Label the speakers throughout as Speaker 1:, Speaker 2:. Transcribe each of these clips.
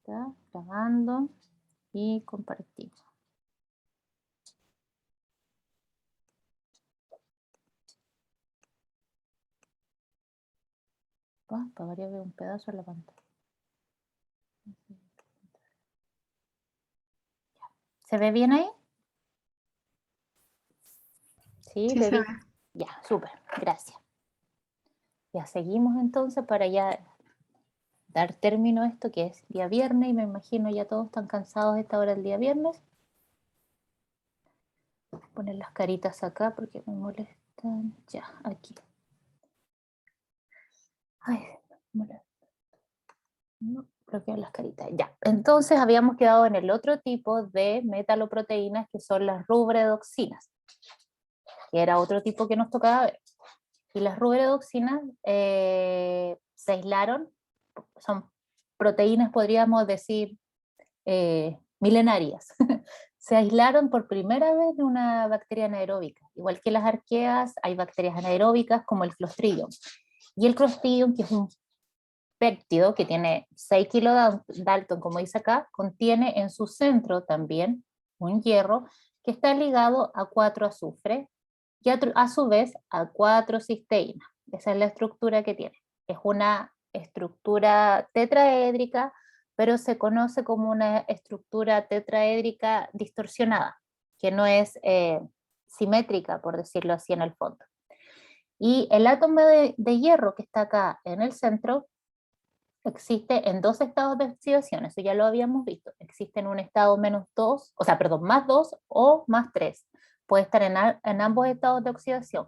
Speaker 1: está grabando y compartimos. Para variar veo un pedazo en la pantalla. ¿Se ve bien ahí? Sí,
Speaker 2: Sí, se ve.
Speaker 1: Ya, súper, gracias. Ya seguimos entonces para ya dar término a esto que es día viernes y me imagino ya todos están cansados de esta hora del día viernes. Voy a poner las caritas acá porque me molestan. Ya, aquí. Ay, me molesta. No, bloqueo las caritas. Ya, entonces habíamos quedado en el otro tipo de metaloproteínas que son las rubredoxinas, que era otro tipo que nos tocaba ver. Y las rubredoxinas se aislaron, son proteínas, podríamos decir, milenarias. Se aislaron por primera vez de una bacteria anaeróbica. Igual que las arqueas, hay bacterias anaeróbicas como el Clostridium. Y el Clostridium, que es un péptido que tiene 6 kilodalton, como dice acá, contiene en su centro también un hierro que está ligado a 4 azufres y a su vez a 4 cisteínas. Esa es la estructura que tiene. Es una estructura tetraédrica, pero se conoce como una estructura tetraédrica distorsionada, que no es simétrica, por decirlo así, en el fondo. Y el átomo de hierro que está acá en el centro existe en dos estados de oxidación, eso ya lo habíamos visto. Existe en un estado menos 2, o sea, perdón, más 2 o más 3. Puede estar en ambos estados de oxidación.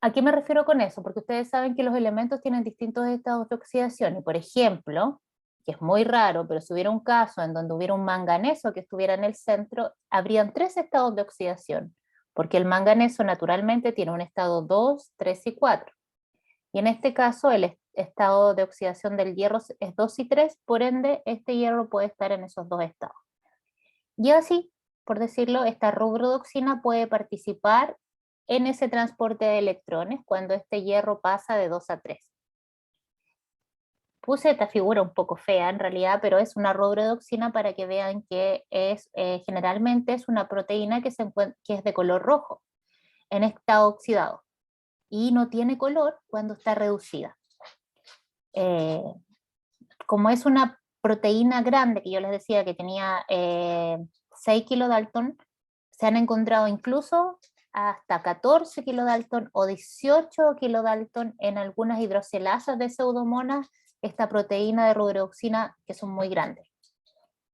Speaker 1: ¿A qué me refiero con eso? Porque ustedes saben que los elementos tienen distintos estados de oxidación y, por ejemplo, que es muy raro, pero si hubiera un caso en donde hubiera un manganeso que estuviera en el centro, habrían 3 estados de oxidación, porque el manganeso naturalmente tiene un estado 2, 3 y 4. Y en este caso el estado de oxidación del hierro es 2 y 3, por ende este hierro puede estar en esos dos estados. Y así, por decirlo, esta rubrodoxina puede participar en ese transporte de electrones cuando este hierro pasa de 2 a 3. Puse esta figura un poco fea en realidad, pero es una rubrodoxina para que vean que generalmente es una proteína que es de color rojo en estado oxidado y no tiene color cuando está reducida. Eh, como es una proteína grande, que yo les decía que tenía 6 kilodalton, se han encontrado incluso hasta 14 kilodalton o 18 kilodalton en algunas hidroxilasas de pseudomonas, esta proteína de rubredoxina, que son muy grandes.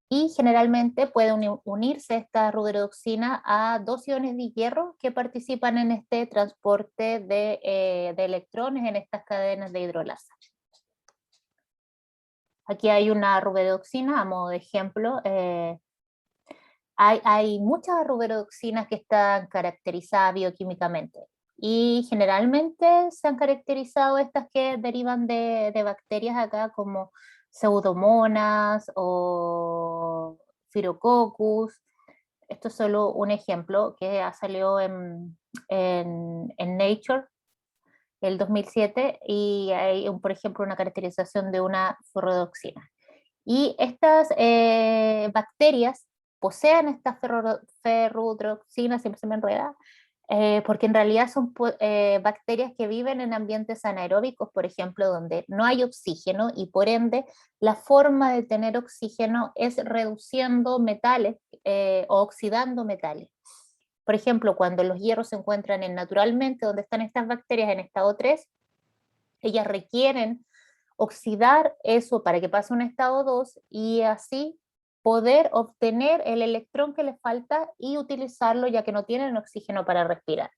Speaker 1: Y generalmente puede unirse esta rubredoxina a dos iones de hierro que participan en este transporte de electrones en estas cadenas de hidrolasa. Aquí hay una rubredoxina, a modo de ejemplo. Hay muchas rubredoxinas que están caracterizadas bioquímicamente y generalmente se han caracterizado estas que derivan de bacterias acá como pseudomonas o Phyrococcus. Esto es solo un ejemplo que ha salido en Nature el 2007 y hay, por ejemplo, una caracterización de una ferrodoxina. Y estas bacterias poseen estas ferrodroxinas, siempre se me enreda, porque en realidad son bacterias que viven en ambientes anaeróbicos, por ejemplo, donde no hay oxígeno y por ende la forma de tener oxígeno es reduciendo metales o oxidando metales. Por ejemplo, cuando los hierros se encuentran naturalmente donde están estas bacterias en estado 3, ellas requieren oxidar eso para que pase a un estado 2 y así poder obtener el electrón que les falta y utilizarlo ya que no tienen oxígeno para respirar.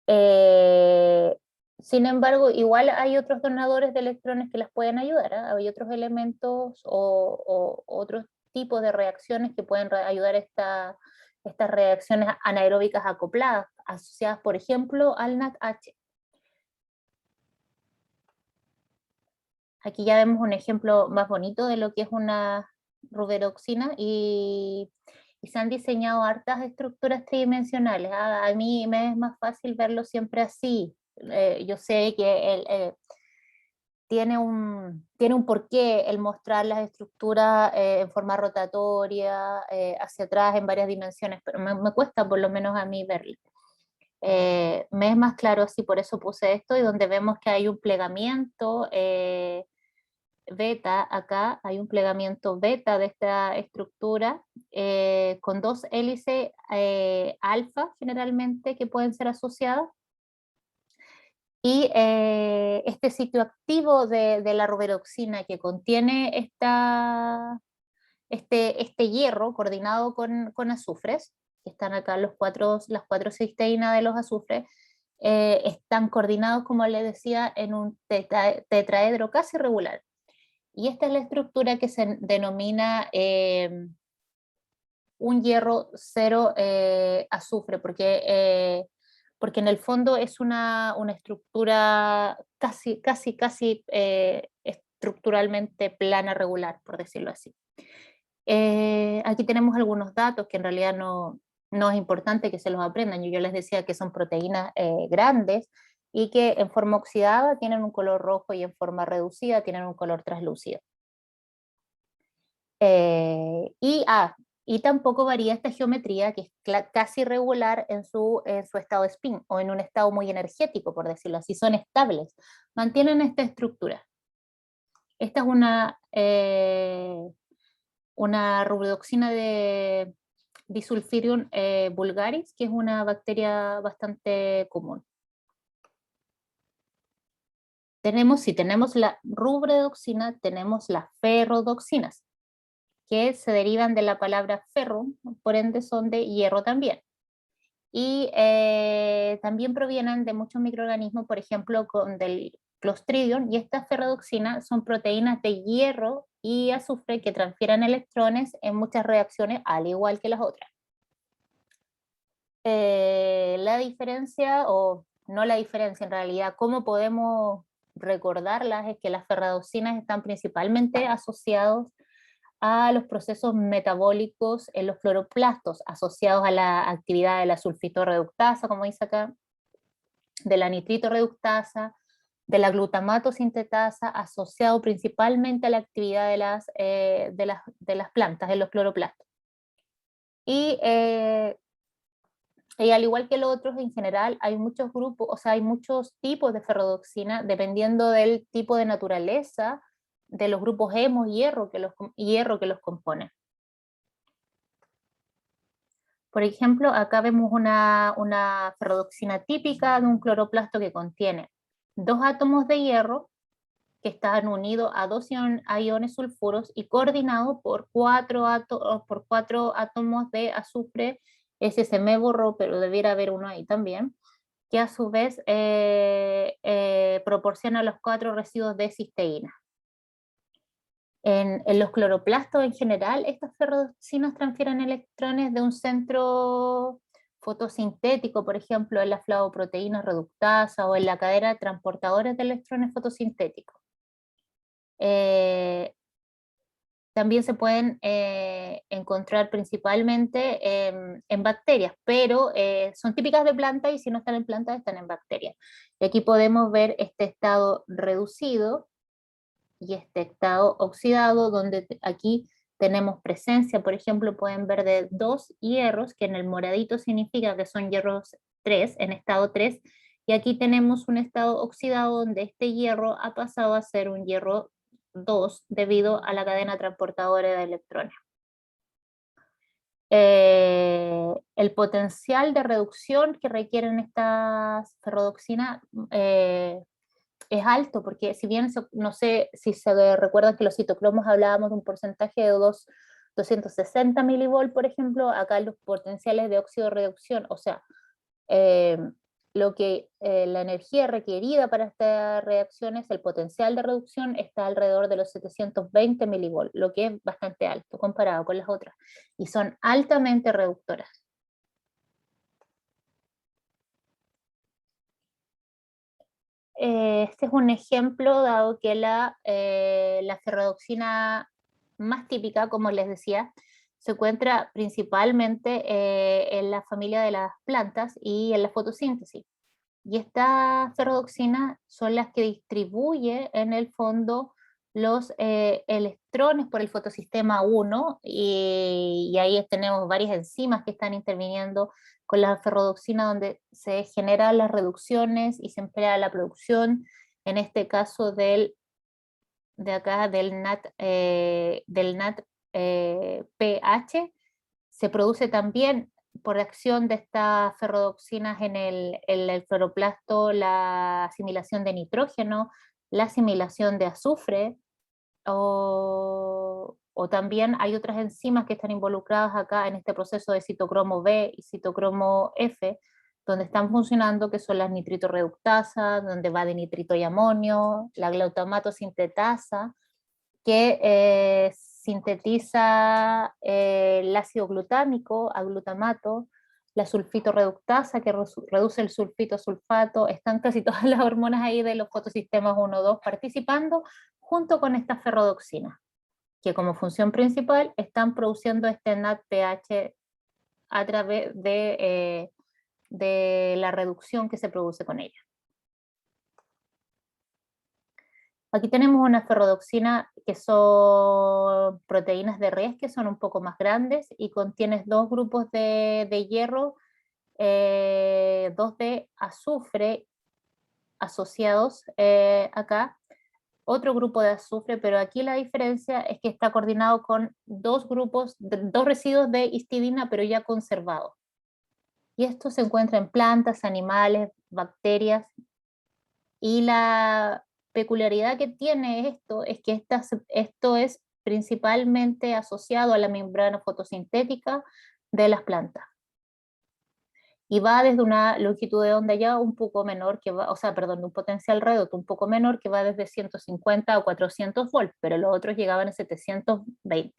Speaker 1: Eh, Sin embargo, igual hay otros donadores de electrones que las pueden ayudar, ¿eh? Hay otros elementos o otros tipos de reacciones que pueden ayudar a estas reacciones anaeróbicas acopladas, asociadas, por ejemplo, al NADH. Aquí ya vemos un ejemplo más bonito de lo que es una ruberoxina y se han diseñado hartas estructuras tridimensionales. A mí me es más fácil verlo siempre así. Yo sé que tiene un porqué el mostrar las estructuras en forma rotatoria, hacia atrás en varias dimensiones, pero me cuesta por lo menos a mí verlo. Me es más claro así, por eso puse esto, y donde vemos que hay un plegamiento beta, acá hay un plegamiento beta de esta estructura con dos hélices alfa generalmente que pueden ser asociadas. Y este sitio activo de la rubiroxina que contiene este hierro coordinado con azufres, que están acá las cuatro cisteínas de los azufres, están coordinados, como les decía, en un tetraedro casi regular. Y esta es la estructura que se denomina un hierro cero azufre, porque en el fondo es una estructura casi estructuralmente plana regular, por decirlo así. Aquí tenemos algunos datos que en realidad no es importante que se los aprendan. Yo les decía que son proteínas grandes y que en forma oxidada tienen un color rojo y en forma reducida tienen un color translúcido. Y tampoco varía esta geometría, que es casi regular en su estado spin, o en un estado muy energético, por decirlo así, son estables, mantienen esta estructura. Esta es una rubidoxina de Disulfurium vulgaris, que es una bacteria bastante común. Si tenemos la rubidoxina, tenemos las ferrodoxinas, que se derivan de la palabra ferro, por ende son de hierro también. Y también provienen de muchos microorganismos, por ejemplo, del Clostridium, y estas ferrodoxinas son proteínas de hierro y azufre que transfieren electrones en muchas reacciones, al igual que las otras. La diferencia, o no la diferencia en realidad, cómo podemos recordarlas, es que las ferrodoxinas están principalmente asociados a los procesos metabólicos en los cloroplastos asociados a la actividad de la sulfitoreductasa, como dice acá, de la nitritoreductasa, de la glutamato sintetasa, asociado principalmente a la actividad de las plantas en los cloroplastos. Y al igual que los otros, en general, hay muchos grupos, o sea, hay muchos tipos de ferrodoxina, dependiendo del tipo de naturaleza de los grupos hemo y hierro que los componen. Por ejemplo, acá vemos una ferrodoxina típica de un cloroplasto que contiene 2 átomos de hierro que están unidos a 2 iones sulfuros y coordinados por 4 átomos de azufre. Ese se me borró, pero debiera haber uno ahí también, que a su vez proporciona los 4 residuos de cisteína. En los cloroplastos en general, estas ferroxinas transfieren electrones de un centro fotosintético, por ejemplo, en la flavoproteína reductasa o en la cadena de transportadores de electrones fotosintéticos. También se pueden encontrar principalmente en bacterias, pero son típicas de plantas, y si no están en plantas, están en bacterias. Y aquí podemos ver este estado reducido y este estado oxidado, donde aquí tenemos presencia, por ejemplo, pueden ver de 2 hierros, que en el moradito significa que son hierros 3, en estado 3, y aquí tenemos un estado oxidado donde este hierro ha pasado a ser un hierro 2 debido a la cadena transportadora de electrones. El potencial de reducción que requieren estas ferrodoxinas es alto, porque si bien, no sé si se recuerdan que los citocromos hablábamos de un porcentaje de 260 milivolt, por ejemplo, acá los potenciales de óxido de reducción, o sea, la energía requerida para estas reacciones, el potencial de reducción está alrededor de los 720 milivolt, lo que es bastante alto comparado con las otras, y son altamente reductoras. Este es un ejemplo, dado que la ferrodoxina más típica, como les decía, se encuentra principalmente en la familia de las plantas y en la fotosíntesis. Y estas ferrodoxinas son las que distribuye en el fondo los electrones por el fotosistema 1 y ahí tenemos varias enzimas que están interviniendo con la ferrodoxina donde se generan las reducciones y se emplea la producción, en este caso de acá del NAT pH, se produce también por acción de estas ferrodoxinas en el cloroplasto la asimilación de nitrógeno, la asimilación de azufre, o también hay otras enzimas que están involucradas acá en este proceso de citocromo B y citocromo F, donde están funcionando, que son las nitritoreductasas, donde va de nitrito y amonio, la glutamato sintetasa, que sintetiza el ácido glutámico, aglutamato, la sulfito-reductasa que reduce el sulfito-sulfato, están casi todas las hormonas ahí de los fotosistemas 1-2 participando junto con estas ferrodoxinas, que como función principal están produciendo este NADPH a través de la reducción que se produce con ella. Aquí tenemos una ferrodoxina que son proteínas de res que son un poco más grandes y contienen dos grupos de hierro, dos de azufre asociados acá, otro grupo de azufre, pero aquí la diferencia es que está coordinado con dos grupos, dos residuos de histidina, pero ya conservados. Y esto se encuentra en plantas, animales, bacterias, y la peculiaridad que tiene esto es que esto es principalmente asociado a la membrana fotosintética de las plantas. Y va desde una longitud de onda ya un poco menor, o sea, perdón, de un potencial redondo un poco menor, que va desde 150 a 400 volts, pero los otros llegaban a 720.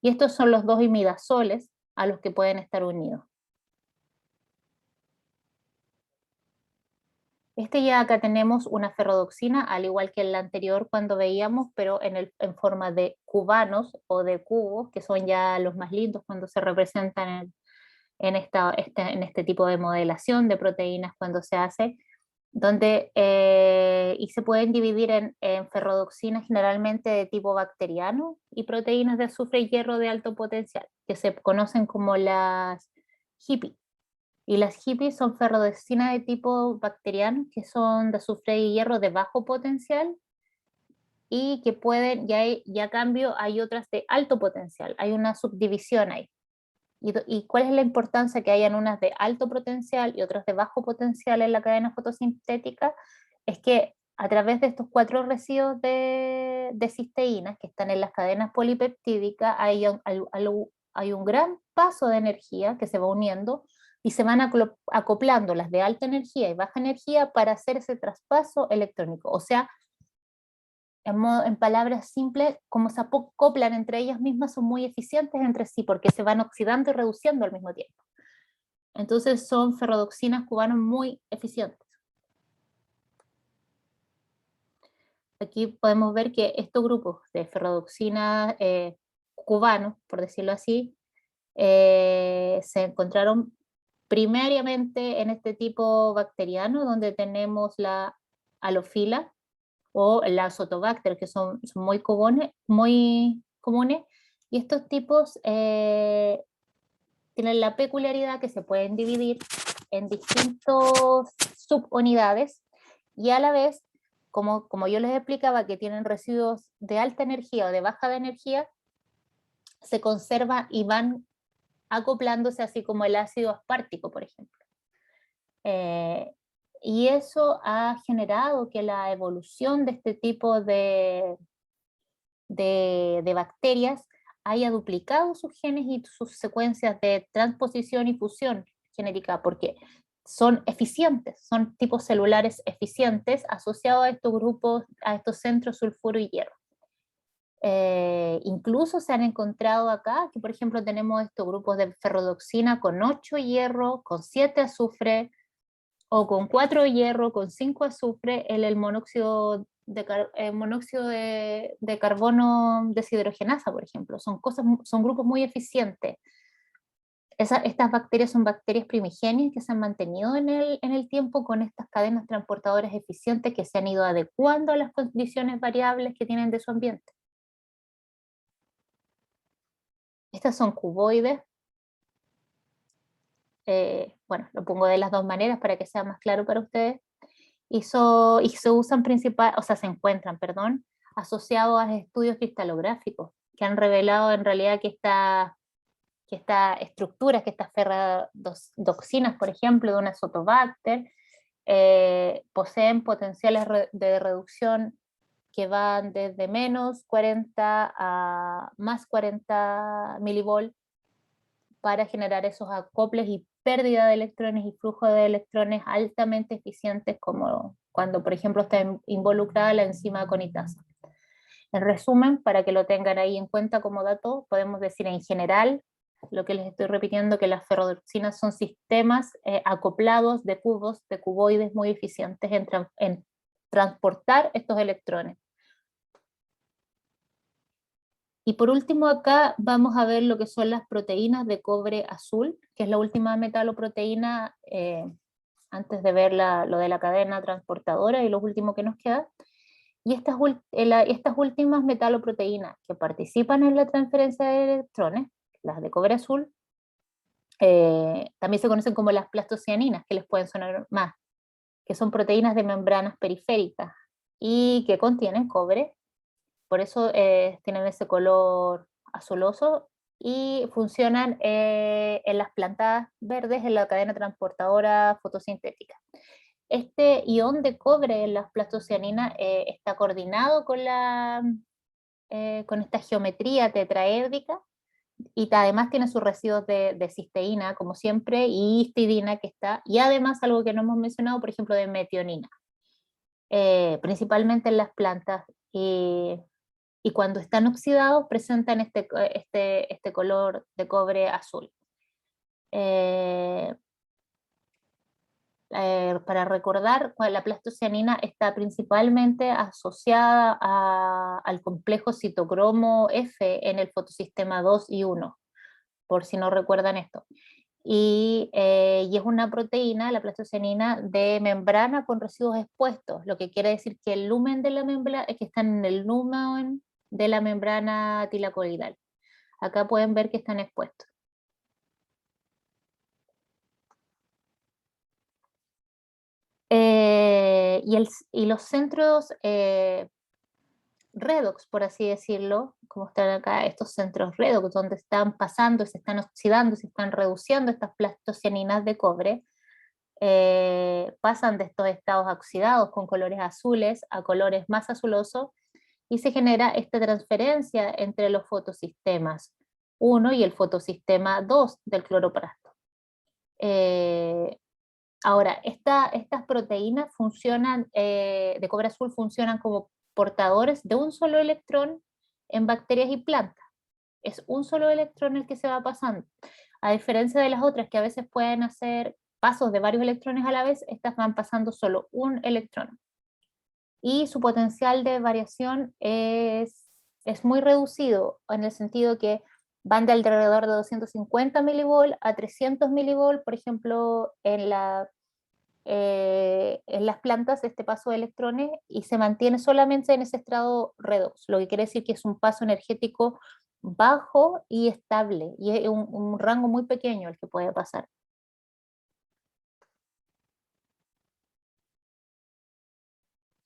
Speaker 1: Y estos son los dos imidazoles a los que pueden estar unidos. Ya acá tenemos una ferrodoxina, al igual que en la anterior cuando veíamos, pero en forma de cubanos o de cubos, que son ya los más lindos cuando se representan en este tipo de modelación de proteínas cuando se hace, donde, y se pueden dividir en ferrodoxinas generalmente de tipo bacteriano y proteínas de azufre y hierro de alto potencial, que se conocen como las HIPI. Y las hippies son ferrodoxinas de tipo bacteriano, que son de azufre y hierro de bajo potencial, y que pueden, ya a cambio hay otras de alto potencial, hay una subdivisión ahí. ¿Y cuál es la importancia que hayan unas de alto potencial y otras de bajo potencial en la cadena fotosintética? Es que a través de estos cuatro residuos de cisteínas que están en las cadenas polipeptídicas hay un gran paso de energía que se va uniendo y se van acoplando las de alta energía y baja energía para hacer ese traspaso electrónico. O sea, en palabras simples, como se acoplan entre ellas mismas, son muy eficientes entre sí porque se van oxidando y reduciendo al mismo tiempo. Entonces son ferrodoxinas cubanas muy eficientes. Aquí podemos ver que estos grupos de ferrodoxinas cubanos, por decirlo así, se encontraron primariamente en este tipo bacteriano, donde tenemos la halofila o la azotobacter, que son muy comunes, y estos tipos tienen la peculiaridad que se pueden dividir en distintas subunidades y a la vez, como yo les explicaba, que tienen residuos de alta energía o de baja de energía, se conservan y van acoplándose así como el ácido aspartico, por ejemplo. Y eso ha generado que la evolución de este tipo de bacterias haya duplicado sus genes y sus secuencias de transposición y fusión genética, porque son eficientes, son tipos celulares eficientes asociados a estos grupos, a estos centros sulfuro y hierro. Incluso se han encontrado acá que, por ejemplo, tenemos estos grupos de ferrodoxina con 8 hierro, con 7 azufre, o con 4 hierro, con 5 azufre, el monóxido de carbono deshidrogenasa, por ejemplo. Son grupos muy eficientes. Estas bacterias son bacterias primigenias que se han mantenido en el tiempo con estas cadenas transportadoras eficientes que se han ido adecuando a las condiciones variables que tienen de su ambiente. Estas son cuboides. Bueno, lo pongo de las dos maneras para que sea más claro para ustedes. Y se usan se encuentran, perdón, asociados a estudios cristalográficos que han revelado en realidad que estas estructuras, que estas ferradoxinas, por ejemplo, de una Azotobacter, poseen potenciales de reducción que van desde menos 40 a más 40 milivolts para generar esos acoples y pérdida de electrones y flujo de electrones altamente eficientes, como cuando, por ejemplo, está involucrada la enzima conitasa. En resumen, para que lo tengan ahí en cuenta como dato, podemos decir en general, lo que les estoy repitiendo, que las ferrodoxinas son sistemas acoplados de cubos, de cuboides muy eficientes en transportar estos electrones. Y por último acá vamos a ver lo que son las proteínas de cobre azul, que es la última metaloproteína, antes de ver lo de la cadena transportadora y lo último que nos queda. Y estas últimas metaloproteínas que participan en la transferencia de electrones, las de cobre azul, también se conocen como las plastocianinas, que les pueden sonar más, que son proteínas de membranas periféricas y que contienen cobre. Por eso tienen ese color azuloso y funcionan en las plantas verdes en la cadena transportadora fotosintética. Este ion de cobre en las plastocianinas está coordinado con esta geometría tetraédrica y además tiene sus residuos de cisteína, como siempre, y histidina que está, y además algo que no hemos mencionado, por ejemplo, de metionina, principalmente en las plantas. Y cuando están oxidados presentan este color de cobre azul. Para recordar, la plastocianina está principalmente asociada al complejo citocromo F en el fotosistema 2 y 1, por si no recuerdan esto. Y es una proteína, la plastocianina, de membrana con residuos expuestos, lo que quiere decir que el lumen de la membrana es que están en el lumen de la membrana tilacoidal. Acá pueden ver que están expuestos. Y los centros redox, por así decirlo, como están acá, estos centros redox, donde están pasando, se están oxidando, se están reduciendo estas plastocianinas de cobre, pasan de estos estados oxidados con colores azules a colores más azulosos, y se genera esta transferencia entre los fotosistemas 1 y el fotosistema 2 del cloroplasto. Ahora, estas proteínas funcionan, de cobre azul funcionan como portadores de un solo electrón en bacterias y plantas. Es un solo electrón el que se va pasando. A diferencia de las otras que a veces pueden hacer pasos de varios electrones a la vez, estas van pasando solo un electrón. Y su potencial de variación es muy reducido, en el sentido que van de alrededor de 250 milivolts a 300 milivolts, por ejemplo, en las plantas, este paso de electrones, y se mantiene solamente en ese estado redox, lo que quiere decir que es un paso energético bajo y estable, y es un rango muy pequeño el que puede pasar.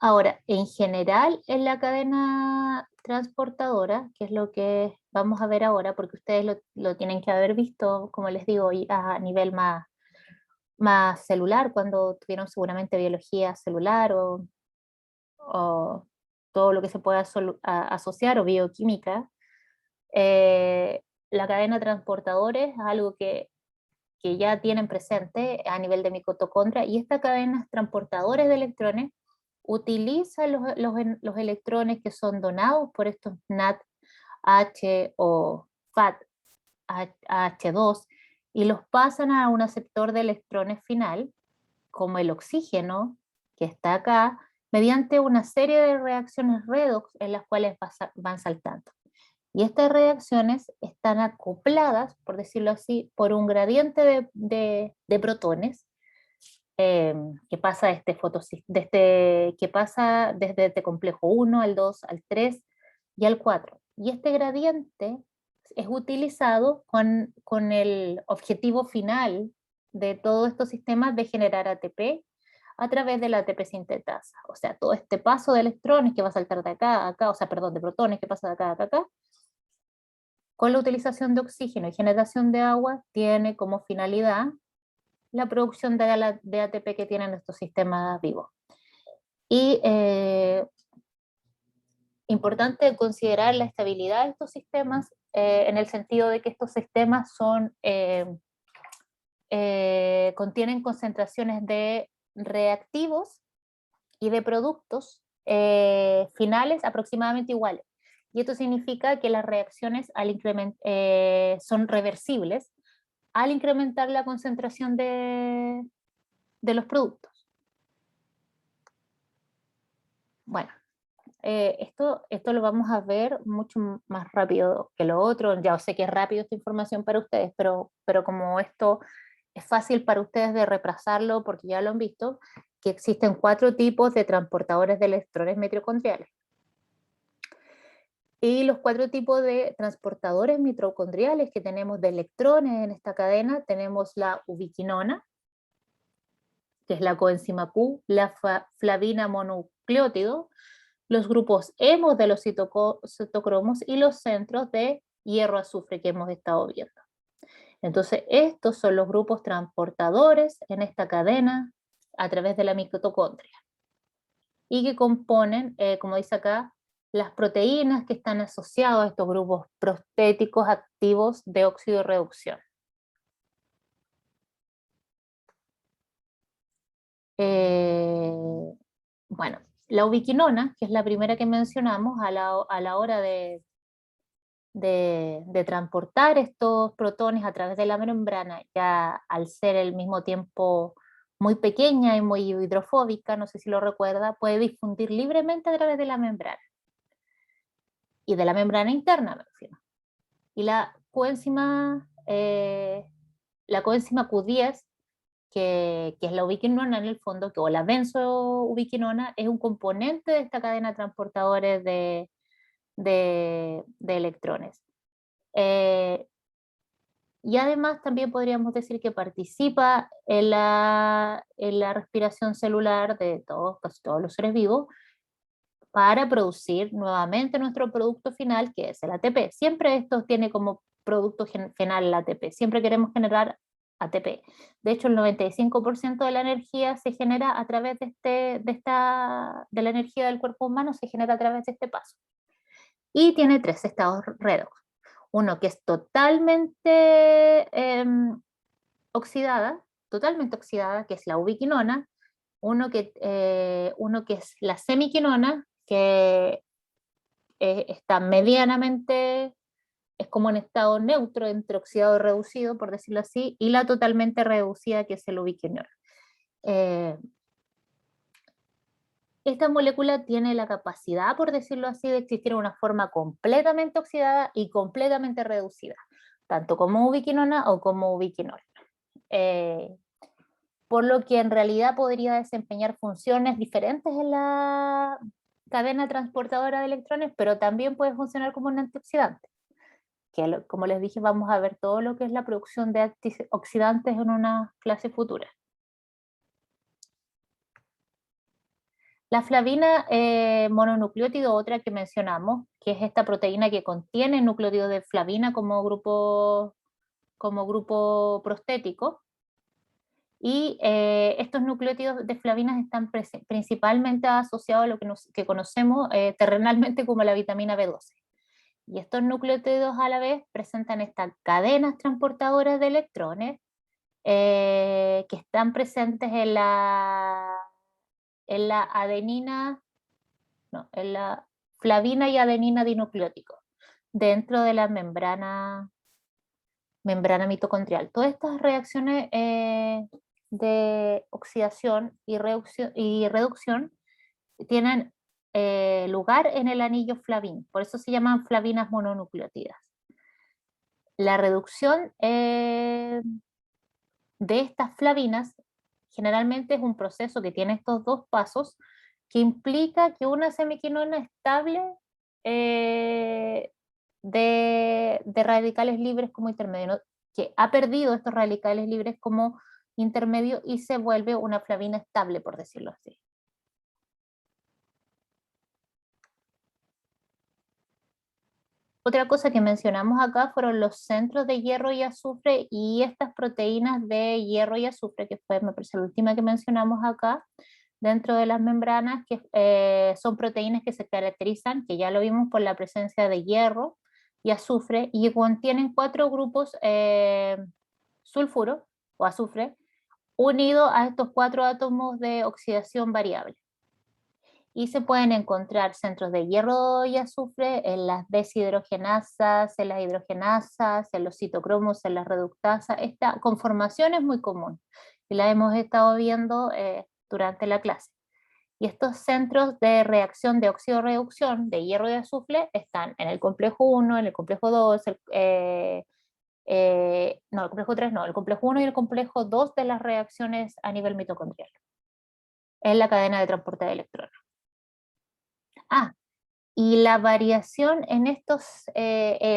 Speaker 1: Ahora, en general, en la cadena transportadora, que es lo que vamos a ver ahora, porque ustedes lo tienen que haber visto, como les digo, a nivel más celular, cuando tuvieron seguramente biología celular o todo lo que se pueda asociar, o bioquímica. La cadena transportadora es algo que ya tienen presente a nivel de mitocondria, y esta cadena transportadora de electrones utiliza los electrones que son donados por estos NADH o FADH2 y los pasan a un aceptor de electrones final, como el oxígeno, que está acá, mediante una serie de reacciones redox en las cuales van saltando. Y estas reacciones están acopladas, por decirlo así, por un gradiente de protones que pasa, que pasa desde este complejo 1 al 2, al 3 y al 4. Y este gradiente es utilizado con el objetivo final de todos estos sistemas de generar ATP a través de la ATP sintetasa. O sea, todo este paso de electrones que va a saltar de acá a acá, o sea, perdón, de protones que pasa de acá a acá, con la utilización de oxígeno y generación de agua, tiene como finalidad la producción de ATP que tienen estos sistemas vivos. Y importante considerar la estabilidad de estos sistemas en el sentido de que estos sistemas contienen concentraciones de reactivos y de productos finales aproximadamente iguales. Y esto significa que las reacciones son reversibles al incrementar la concentración de los productos. Bueno, esto lo vamos a ver mucho más rápido que lo otro. Ya sé que es rápido esta información para ustedes, pero como esto es fácil para ustedes de repasarlo porque ya lo han visto, que existen 4 tipos de transportadores de electrones mitocondriales. Y los 4 tipos de transportadores mitocondriales que tenemos de electrones en esta cadena, tenemos la ubiquinona, que es la coenzima Q, la flavina mononucleótido, los grupos hemos de los citocromos y los centros de hierro-azufre que hemos estado viendo. Entonces, estos son los grupos transportadores en esta cadena a través de la mitocondria y que componen, como dice acá, las proteínas que están asociadas a estos grupos prostéticos activos de óxido de reducción. Bueno, la ubiquinona, que es la primera que mencionamos, a la hora de transportar estos protones a través de la membrana, ya al ser al mismo tiempo muy pequeña y muy hidrofóbica, no sé si lo recuerda, puede difundir libremente a través de la membrana. Y de la membrana interna, me refiero. Y la coenzima Q10, que es la ubiquinona en el fondo, o la benzoubiquinona, es un componente de esta cadena de transportadores de electrones. Y además también podríamos decir que participa en la respiración celular de casi todos los seres vivos para producir nuevamente nuestro producto final, que es el ATP. Siempre esto tiene como producto final el ATP, siempre queremos generar ATP. De hecho, el 95% de la energía se genera a través de la energía del cuerpo humano, se genera a través de este paso. Y tiene 3 estados redox. Uno que es totalmente oxidada, que es la ubiquinona, uno que es la semiquinona, que está medianamente, es como en estado neutro entre oxidado y reducido, por decirlo así, y la totalmente reducida, que es el ubiquinol. Esta molécula tiene la capacidad, por decirlo así, de existir en una forma completamente oxidada y completamente reducida, tanto como ubiquinona o como ubiquinol. Por lo que en realidad podría desempeñar funciones diferentes en la cadena transportadora de electrones, pero también puede funcionar como un antioxidante, que como les dije, vamos a ver todo lo que es la producción de antioxidantes en una clase futura. La flavina mononucleótido, otra que mencionamos, que es esta proteína que contiene nucleótidos de flavina como grupo prostético, y estos nucleótidos de flavinas están principalmente asociados a lo que conocemos terrenalmente como la vitamina B12. Y estos nucleótidos a la vez presentan estas cadenas transportadoras de electrones que están presentes en la adenina, no, en la flavina y adenina dinucleótico, dentro de la membrana mitocondrial. Todas estas reacciones de oxidación y reducción tienen lugar en el anillo flavín, por eso se llaman flavinas mononucleótidas. La reducción de estas flavinas generalmente es un proceso que tiene estos dos pasos que implica que una semiquinona estable de radicales libres como intermedio, ¿no? Que ha perdido estos radicales libres como intermedio y se vuelve una flavina estable, por decirlo así. Otra cosa que mencionamos acá fueron los centros de hierro y azufre y estas proteínas de hierro y azufre, que fue, me parece, la última que mencionamos acá, dentro de las membranas, que son proteínas que se caracterizan, que ya lo vimos por la presencia de hierro y azufre, y contienen 4 grupos sulfuro o azufre, unidos a estos 4 átomos de oxidación variable. Y se pueden encontrar centros de hierro y azufre en las deshidrogenasas, en las hidrogenasas, en los citocromos, en las reductasas. Esta conformación es muy común y la hemos estado viendo durante la clase. Y estos centros de reacción de óxido-reducción de hierro y azufre están en el complejo 1, en el complejo 2, no, el complejo 3 no, el complejo 1 y el complejo 2 de las reacciones a nivel mitocondrial. Es la cadena de transporte de electrones. Ah, y la variación en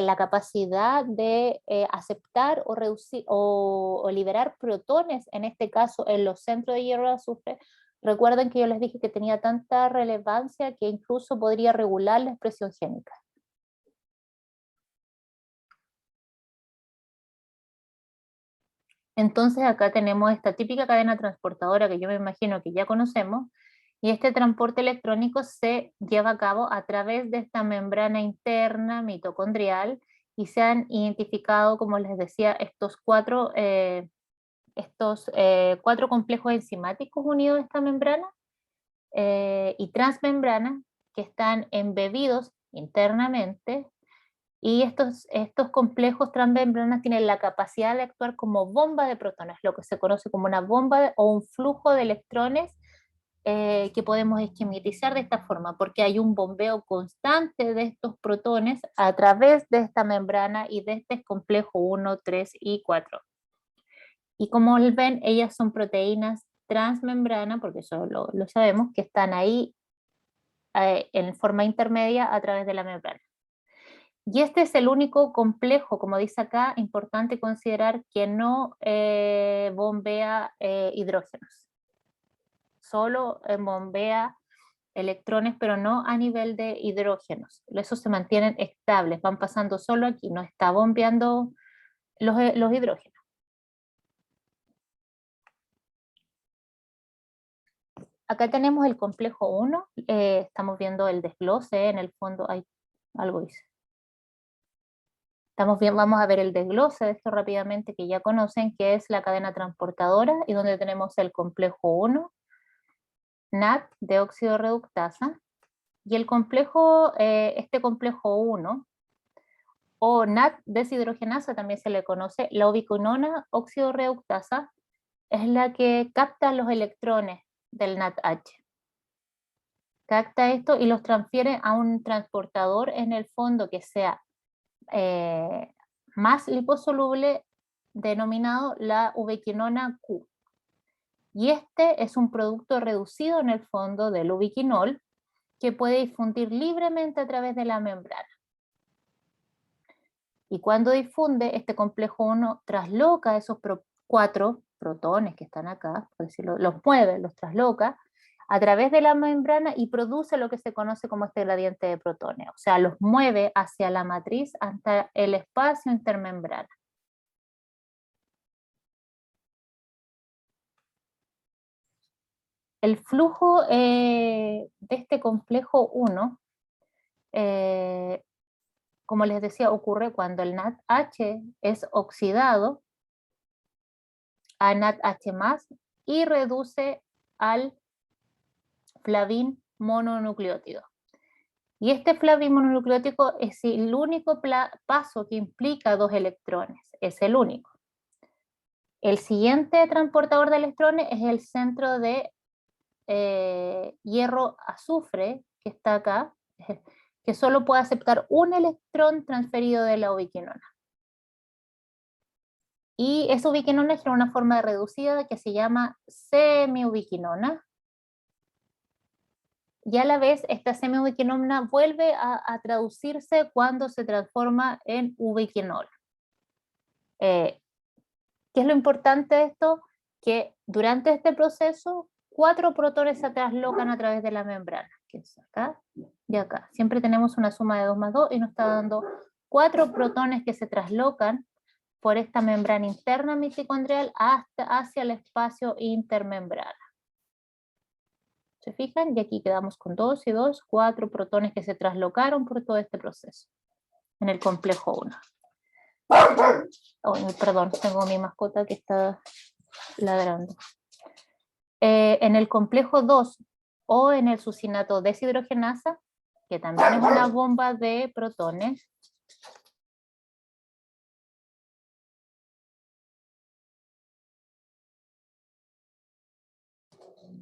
Speaker 1: la capacidad de aceptar o reducir o liberar protones, en este caso en los centros de hierro y azufre, recuerden que yo les dije que tenía tanta relevancia que incluso podría regular la expresión génica. Entonces acá tenemos esta típica cadena transportadora que yo me imagino que ya conocemos, y este transporte electrónico se lleva a cabo a través de esta membrana interna mitocondrial y se han identificado, como les decía, estos cuatro complejos enzimáticos unidos a esta membrana y transmembrana que están embebidos internamente, y estos complejos transmembranas tienen la capacidad de actuar como bomba de protones, lo que se conoce como una bomba o un flujo de electrones que podemos esquematizar de esta forma, porque hay un bombeo constante de estos protones a través de esta membrana y de este complejo 1, 3 y 4. Y como ven, ellas son proteínas transmembrana, porque eso lo sabemos, que están ahí en forma intermedia a través de la membrana. Y este es el único complejo, como dice acá, importante considerar que no bombea hidrógenos. Solo bombea electrones, pero no a nivel de hidrógenos. Esos se mantienen estables, van pasando solo aquí, no está bombeando los hidrógenos. Acá tenemos el complejo 1, estamos viendo el desglose, en el fondo hay algo dice. Vamos a ver el desglose de esto rápidamente que ya conocen, que es la cadena transportadora y donde tenemos el complejo 1, NAT de óxido reductasa, y el complejo, este complejo 1, o NAT deshidrogenasa también se le conoce, la ubiquinona óxido reductasa, es la que capta los electrones del NADH. Capta esto y los transfiere a un transportador en el fondo que sea más liposoluble, denominado la ubiquinona Q. Y este es un producto reducido en el fondo del ubiquinol que puede difundir libremente a través de la membrana. Y cuando difunde, este complejo 1 trasloca esos 4 protones que están acá, por decirlo, los mueve, los trasloca a través de la membrana y produce lo que se conoce como este gradiente de protones, o sea, los mueve hacia la matriz hasta el espacio intermembrana. El flujo de este complejo 1, como les decía, ocurre cuando el NADH es oxidado a NADH+, y reduce al flavín mononucleótido. Y este flavín mononucleótido es el único paso que implica 2 electrones, es el único. El siguiente transportador de electrones es el centro de hierro-azufre, que está acá, que solo puede aceptar un electrón transferido de la ubiquinona. Y esa ubiquinona tiene una forma reducida que se llama semiubiquinona. Y a la vez, esta semiubiquinona vuelve a traducirse cuando se transforma en ubiquinol. ¿Qué es lo importante de esto? Que durante este proceso, 4 protones se traslocan a través de la membrana, que es acá y acá. Siempre tenemos una suma de 2 más 2 y nos está dando 4 protones que se traslocan por esta membrana interna mitocondrial hacia el espacio intermembrana. ¿Se fijan? Y aquí quedamos con 2 y 2, 4 protones que se traslocaron por todo este proceso, en el complejo 1. Oh, perdón, tengo mi mascota que está ladrando. En el complejo 2 o en el succinato deshidrogenasa, que también es una bomba de protones,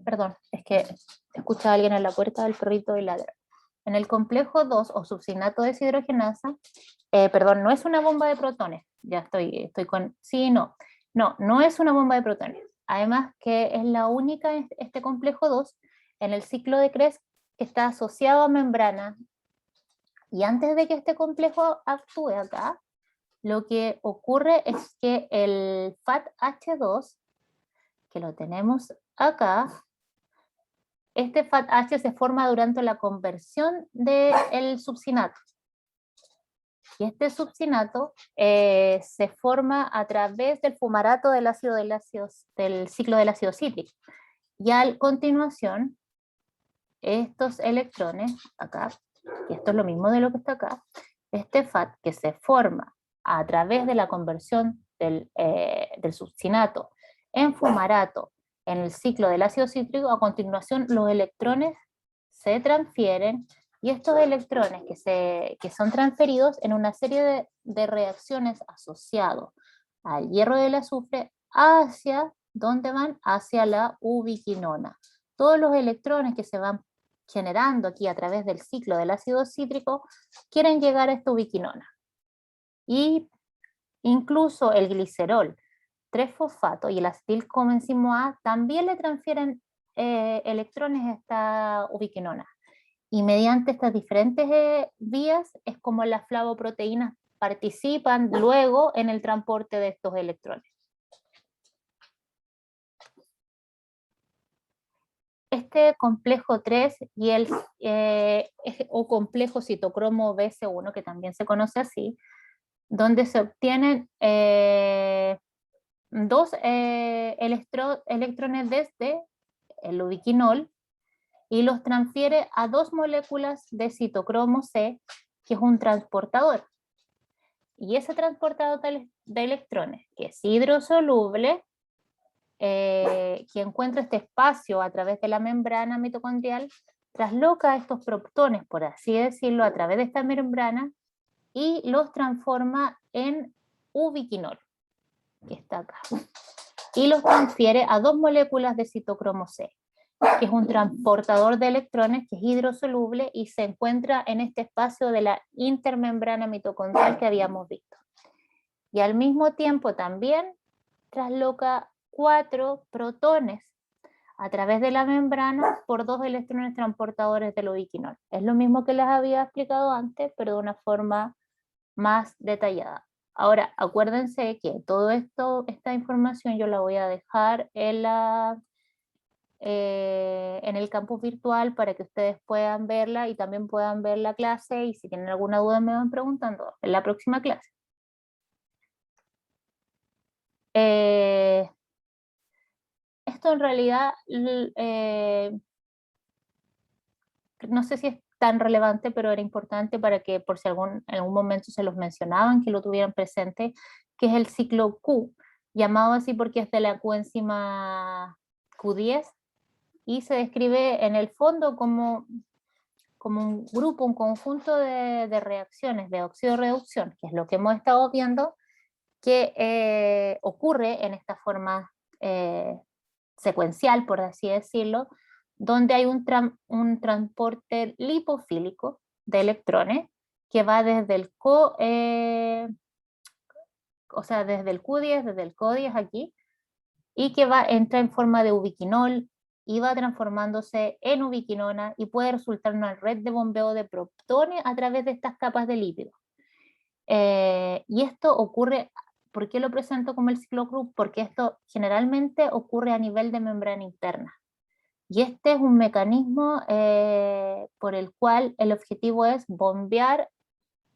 Speaker 1: perdón, es que escucha a alguien en la puerta del perrito y ladra. En el complejo 2 o succinato deshidrogenasa, perdón, no es una bomba de protones, ya estoy con, sí, no es una bomba de protones. Además que es la única, este complejo 2, en el ciclo de Krebs, que está asociado a membrana, y antes de que este complejo actúe acá, lo que ocurre es que el FATH2, que lo tenemos acá, este FATH se forma durante la conversión del succinato. Y este succinato se forma a través del fumarato del ciclo del ácido cítrico. Y a continuación, estos electrones, acá, y esto es lo mismo de lo que está acá, este FAT que se forma a través de la conversión del succinato en fumarato en el ciclo del ácido cítrico, a continuación los electrones se transfieren, y estos electrones que son transferidos en una serie de reacciones asociados al hierro del azufre, hacia, ¿dónde van? Hacia la ubiquinona. Todos los electrones que se van generando aquí a través del ciclo del ácido cítrico quieren llegar a esta ubiquinona. Y incluso el glicerol 3-fosfato y el acetilcoenzimo A también le transfieren electrones a esta ubiquinona. Y mediante estas diferentes vías es como las flavoproteínas participan luego en el transporte de estos electrones. Este complejo 3 y o complejo citocromo BC1, que también se conoce así, donde se obtienen 2 electrones desde el ubiquinol y los transfiere a 2 moléculas de citocromo C, que es un transportador. Y ese transportador de electrones, que es hidrosoluble, que encuentra este espacio a través de la membrana mitocondrial, trasloca estos protones, por así decirlo, a través de esta membrana y los transforma en ubiquinol, que está acá, y los transfiere a 2 moléculas de citocromo C, que es un transportador de electrones que es hidrosoluble y se encuentra en este espacio de la intermembrana mitocondrial que habíamos visto. Y al mismo tiempo también trasloca 4 protones a través de la membrana por 2 electrones transportadores del ubiquinol. Es lo mismo que les había explicado antes, pero de una forma más detallada. Ahora, acuérdense que todo esto, esta información yo la voy a dejar en el campus virtual para que ustedes puedan verla y también puedan ver la clase, y si tienen alguna duda me van preguntando en la próxima clase. Esto en realidad no sé si es tan relevante, pero era importante para que por si en algún momento se los mencionaban, que lo tuvieran presente, que es el ciclo Q, llamado así porque es de la coenzima Q10, y se describe en el fondo como un grupo, un conjunto de reacciones de oxidorreducción, que es lo que hemos estado viendo, que ocurre en esta forma secuencial, por así decirlo, donde hay un transporte lipofílico de electrones que va desde el desde el Q10, desde el CO10 aquí, y que entra en forma de ubiquinol y va transformándose en ubiquinona y puede resultar una red de bombeo de protones a través de estas capas de lípidos. Y esto ocurre, ¿por qué lo presento como el ciclo Krupp? Porque esto generalmente ocurre a nivel de membrana interna. Y este es un mecanismo por el cual el objetivo es bombear,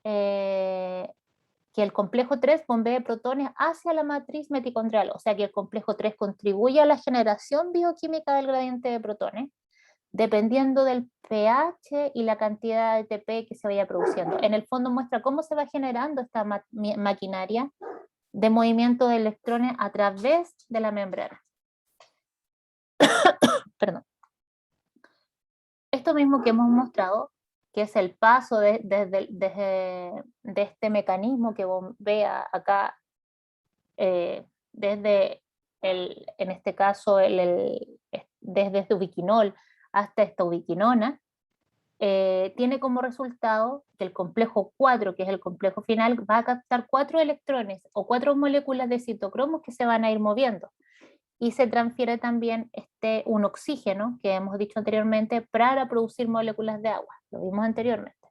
Speaker 1: que el complejo 3 bombee protones hacia la matriz mitocondrial, o sea que el complejo 3 contribuye a la generación bioquímica del gradiente de protones, dependiendo del pH y la cantidad de ATP que se vaya produciendo. En el fondo muestra cómo se va generando esta maquinaria de movimiento de electrones a través de la membrana. Perdón. Esto mismo que hemos mostrado, que es el paso de este mecanismo que bombea acá, desde en este caso, desde este ubiquinol hasta esta ubiquinona, tiene como resultado que el complejo 4, que es el complejo final, va a captar 4 electrones o 4 moléculas de citocromos que se van a ir moviendo. Y se transfiere también un oxígeno, que hemos dicho anteriormente, para producir moléculas de agua. Lo vimos anteriormente.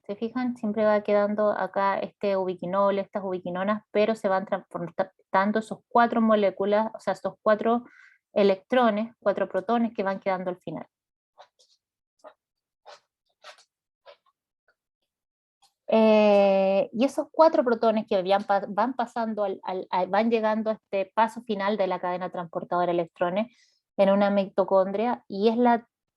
Speaker 1: ¿Se fijan? Siempre va quedando acá este ubiquinol, estas ubiquinonas, pero se van transportando esos 4 moléculas, o sea, estos 4 electrones, 4 protones que van quedando al final. Y esos 4 protones que van pasando, van llegando a este paso final de la cadena transportadora de electrones en una mitocondria, y es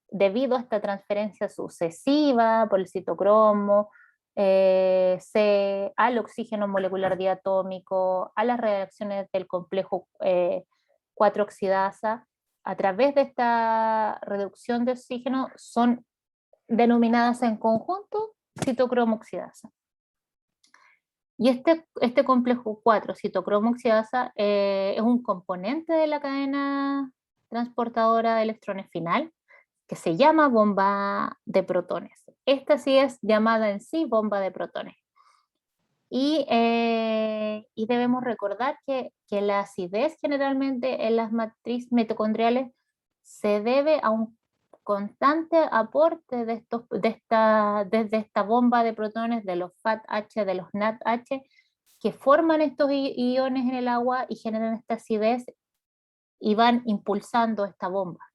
Speaker 1: debido a esta transferencia sucesiva por el citocromo, al oxígeno molecular diatómico, a las reacciones del complejo 4 oxidasa, a través de esta reducción de oxígeno son denominadas en conjunto citocromo oxidasa. Y este complejo 4, citocromo oxidasa, es un componente de la cadena transportadora de electrones final, que se llama bomba de protones. Esta sí es llamada en sí bomba de protones. Y debemos recordar que la acidez generalmente en las matrices mitocondriales se debe a un constante aporte desde esta bomba de protones, de los FATH, de los NADH, que forman estos iones en el agua y generan esta acidez y van impulsando esta bomba.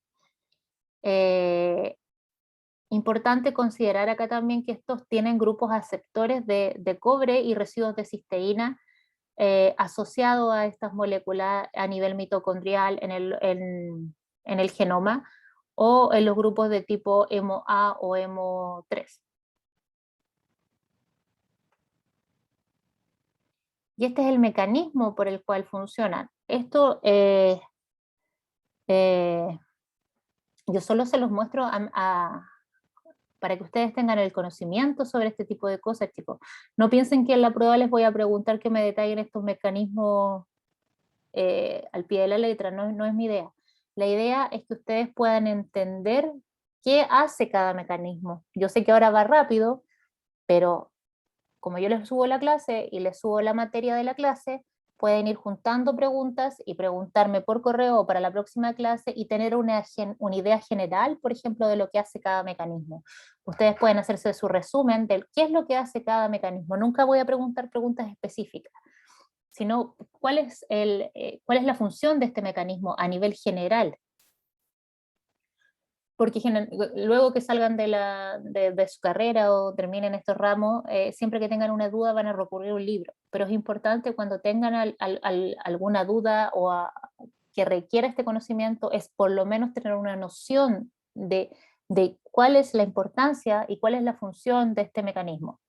Speaker 1: Importante considerar acá también que estos tienen grupos aceptores de cobre y residuos de cisteína asociados a estas moléculas a nivel mitocondrial en el genoma, o en los grupos de tipo HEMO-A o HEMO-3. Y este es el mecanismo por el cual funcionan. Esto yo solo se los muestro para que ustedes tengan el conocimiento sobre este tipo de cosas, chicos. No piensen que en la prueba les voy a preguntar que me detallen estos mecanismos al pie de la letra, no es mi idea. La idea es que ustedes puedan entender qué hace cada mecanismo. Yo sé que ahora va rápido, pero como yo les subo la clase y les subo la materia de la clase, pueden ir juntando preguntas y preguntarme por correo o para la próxima clase y tener una idea general, por ejemplo, de lo que hace cada mecanismo. Ustedes pueden hacerse su resumen de qué es lo que hace cada mecanismo. Nunca voy a preguntar preguntas específicas, sino cuál es la función de este mecanismo a nivel general. Porque luego que salgan de su carrera o terminen estos ramos, siempre que tengan una duda van a recurrir a un libro. Pero es importante cuando tengan alguna duda que requiera este conocimiento, es por lo menos tener una noción de cuál es la importancia y cuál es la función de este mecanismo.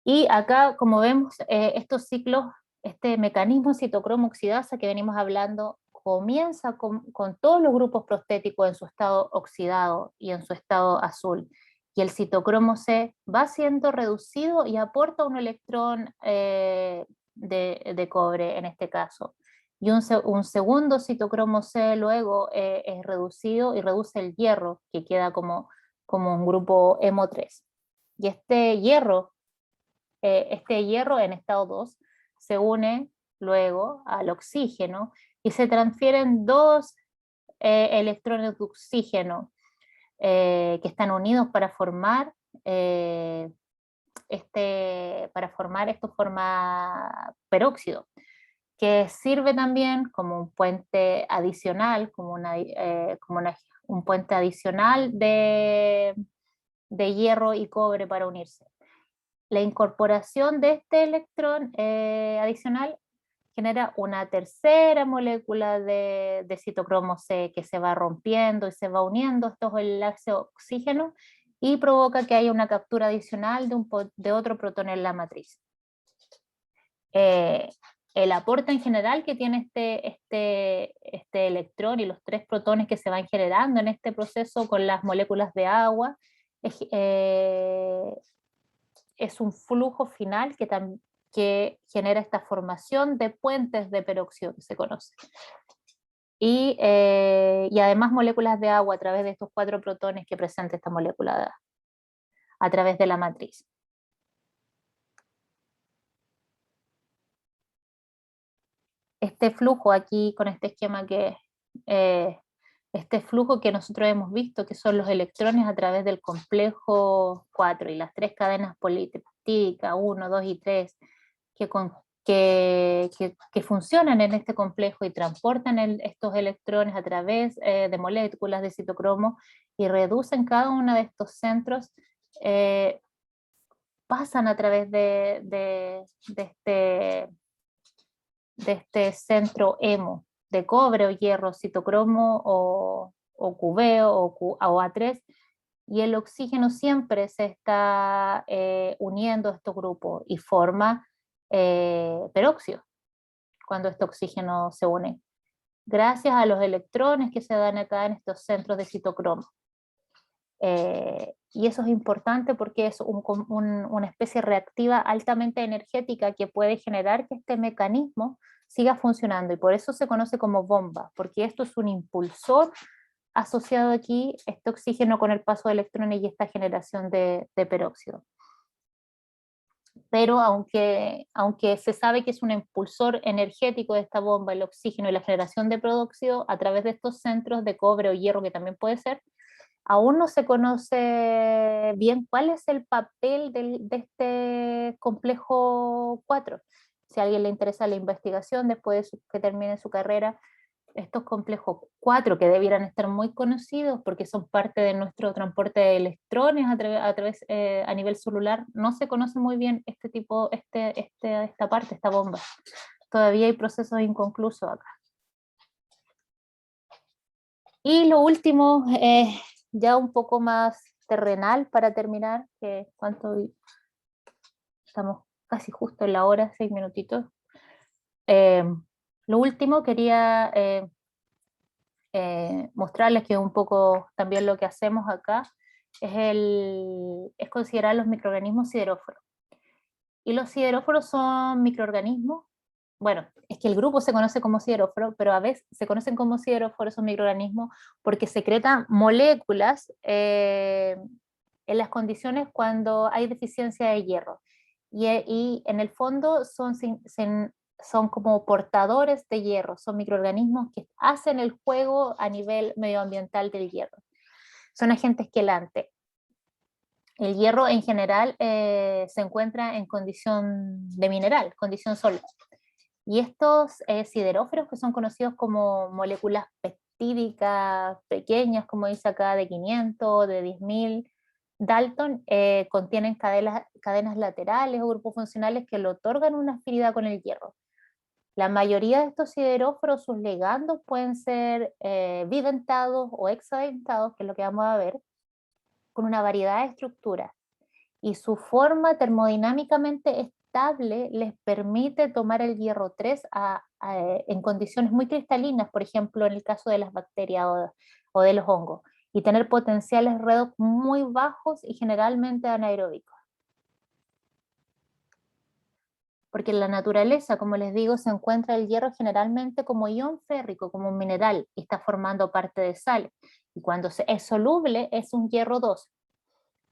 Speaker 1: Y acá, como vemos, estos ciclos, este mecanismo citocromo oxidasa que venimos hablando, comienza con todos los grupos prostéticos en su estado oxidado y en su estado azul. Y el citocromo C va siendo reducido y aporta un electrón de cobre en este caso. y un segundo citocromo C luego es reducido y reduce el hierro, que queda como un grupo hemo 3. Y este hierro en estado 2 se une luego al oxígeno y se transfieren dos electrones de oxígeno que están unidos para formar esto forma peróxido, que sirve también como un puente adicional, un puente adicional de hierro y cobre para unirse. La incorporación de este electrón adicional genera una tercera molécula de citocromo C que se va rompiendo y se va uniendo a estos enlaces de oxígeno y provoca que haya una captura adicional de otro protón en la matriz. El aporte en general que tiene este electrón y los tres protones que se van generando en este proceso con las moléculas de agua es un flujo final que genera esta formación de puentes de peróxido que se conoce. Y además moléculas de agua a través de estos 4 protones que presenta esta molécula a través de la matriz. Este flujo aquí con este esquema este flujo que nosotros hemos visto, que son los electrones a través del complejo 4 y las 3 cadenas polipeptídicas, 1, 2 y 3, que funcionan en este complejo y transportan estos electrones a través de moléculas de citocromo y reducen cada uno de estos centros, pasan a través de este centro hemo de cobre o hierro, citocromo o cubeo o A3, y el oxígeno siempre se está uniendo a estos grupos y forma peróxido cuando este oxígeno se une, gracias a los electrones que se dan acá en estos centros de citocromo. Y eso es importante porque es una especie reactiva altamente energética que puede generar que este mecanismo siga funcionando, y por eso se conoce como bomba, porque esto es un impulsor asociado aquí, este oxígeno con el paso de electrones y esta generación de peróxido. Pero aunque se sabe que es un impulsor energético de esta bomba, el oxígeno y la generación de peróxido a través de estos centros de cobre o hierro, que también puede ser, aún no se conoce bien cuál es el papel de este complejo 4. Si a alguien le interesa la investigación después de que termine su carrera, estos complejos 4 que debieran estar muy conocidos porque son parte de nuestro transporte de electrones a nivel celular, no se conoce muy bien esta parte, esta bomba. Todavía hay procesos inconclusos acá. Y lo último, ya un poco más terrenal para terminar, que estamos casi justo en la hora, 6 minutitos. Lo último quería mostrarles que un poco también lo que hacemos acá es considerar los microorganismos sideróforos. Y los sideróforos son microorganismos, bueno, es que el grupo se conoce como sideróforo, pero a veces se conocen como sideróforos esos microorganismos porque secretan moléculas en las condiciones cuando hay deficiencia de hierro. Y en el fondo son como portadores de hierro, son microorganismos que hacen el juego a nivel medioambiental del hierro. Son agentes quelantes. El hierro en general se encuentra en condición de mineral, condición sólida. Y estos sideróferos, que son conocidos como moléculas peptídicas pequeñas, como dice acá, de 500, de 10.000 Dalton, contienen cadenas laterales o grupos funcionales que le otorgan una afinidad con el hierro. La mayoría de estos sideróforos, sus ligandos pueden ser bidentados o hexadentados, que es lo que vamos a ver, con una variedad de estructuras. Y su forma termodinámicamente estable les permite tomar el hierro 3 en condiciones muy cristalinas, por ejemplo, en el caso de las bacterias o de los hongos, y tener potenciales redox muy bajos y generalmente anaeróbicos. porque en la naturaleza, como les digo, se encuentra el hierro generalmente como ion férrico, como un mineral, y está formando parte de sales. Y cuando es soluble, es un hierro 2.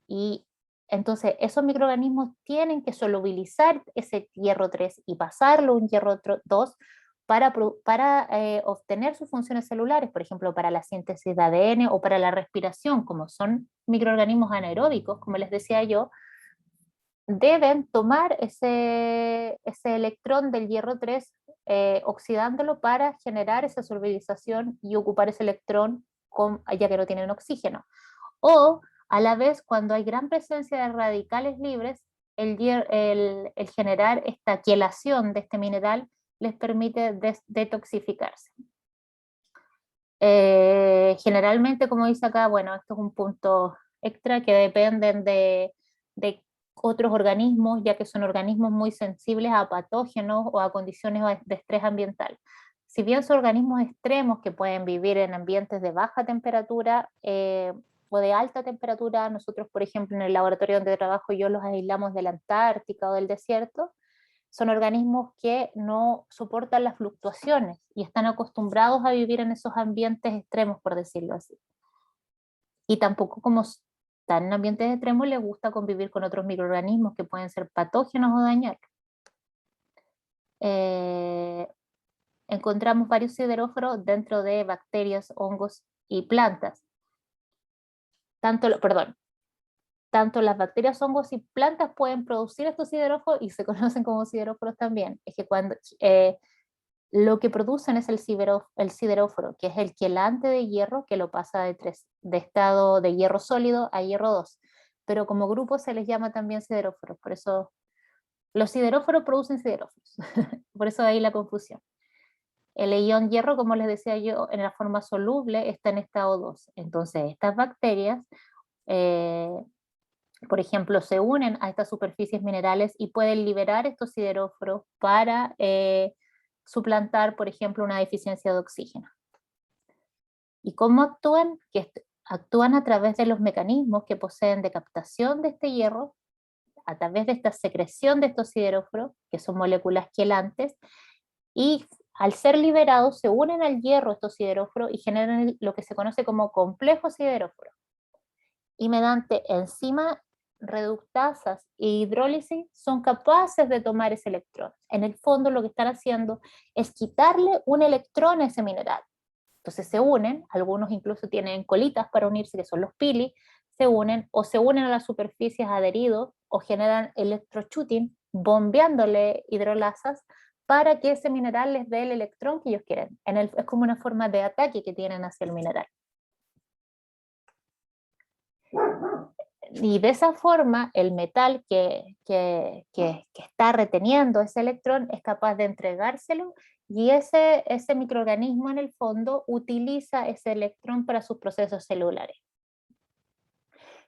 Speaker 1: Y entonces esos microorganismos tienen que solubilizar ese hierro 3 y pasarlo a un hierro 2 para obtener sus funciones celulares, por ejemplo, para la síntesis de ADN o para la respiración, como son microorganismos anaeróbicos, como les decía yo, deben tomar ese electrón del hierro 3, oxidándolo para generar esa solubilización y ocupar ese electrón ya que no tienen oxígeno. O a la vez, cuando hay gran presencia de radicales libres, el generar esta quelación de este mineral les permite detoxificarse. Generalmente, como dice acá, bueno, esto es un punto extra que dependen de otros organismos, ya que son organismos muy sensibles a patógenos o a condiciones de estrés ambiental. Si bien son organismos extremos que pueden vivir en ambientes de baja temperatura o de alta temperatura, nosotros, por ejemplo, en el laboratorio donde trabajo yo los aislamos de la Antártica o del desierto, son organismos que no soportan las fluctuaciones y están acostumbrados a vivir en esos ambientes extremos, por decirlo así. Y tampoco, como están en ambientes extremos, les gusta convivir con otros microorganismos que pueden ser patógenos o dañar. Encontramos varios sideróforos dentro de bacterias, hongos y plantas. Tanto las bacterias, hongos y plantas pueden producir estos sideróforos y se conocen como sideróforos también. Es que cuando lo que producen es el sideróforo, que es el quelante de hierro que lo pasa de estado de hierro sólido a hierro 2. Pero como grupo se les llama también sideróforos, por eso los sideróforos producen sideróforos, por eso ahí la confusión. El ion hierro, como les decía yo, en la forma soluble está en estado 2. Entonces estas bacterias, por ejemplo, se unen a estas superficies minerales y pueden liberar estos sideróforos para suplantar, por ejemplo, una deficiencia de oxígeno. ¿Y cómo actúan? Actúan a través de los mecanismos que poseen de captación de este hierro, a través de esta secreción de estos sideróforos, que son moléculas quelantes, y al ser liberados se unen al hierro estos sideróforos y generan lo que se conoce como complejo sideróforo. Y mediante enzimas reductasas e hidrólisis son capaces de tomar ese electrón. En el fondo lo que están haciendo es quitarle un electrón a ese mineral. Entonces se unen, algunos incluso tienen colitas para unirse, que son los pili, se unen a las superficies adheridos o generan electroshooting, bombeándole hidrolasas para que ese mineral les dé el electrón que ellos quieren. Es como una forma de ataque que tienen hacia el mineral. Y de esa forma el metal que está reteniendo ese electrón es capaz de entregárselo y ese microorganismo en el fondo utiliza ese electrón para sus procesos celulares.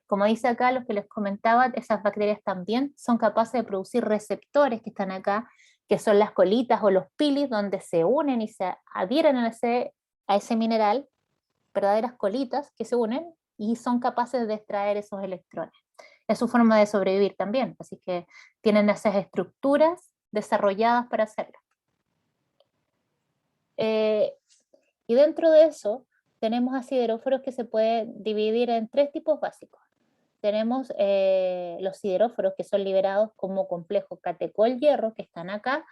Speaker 1: Como dice acá, los que les comentaba, esas bacterias también son capaces de producir receptores que están acá, que son las colitas o los pilis, donde se unen y se adhieren a ese mineral, verdaderas colitas que se unen y son capaces de extraer esos electrones. Es su forma de sobrevivir también, así que tienen esas estructuras desarrolladas para hacerlo. Y dentro de eso tenemos a sideróforos que se pueden dividir en 3 tipos básicos. Tenemos los sideróforos que son liberados como complejo catecol-hierro, que están acá,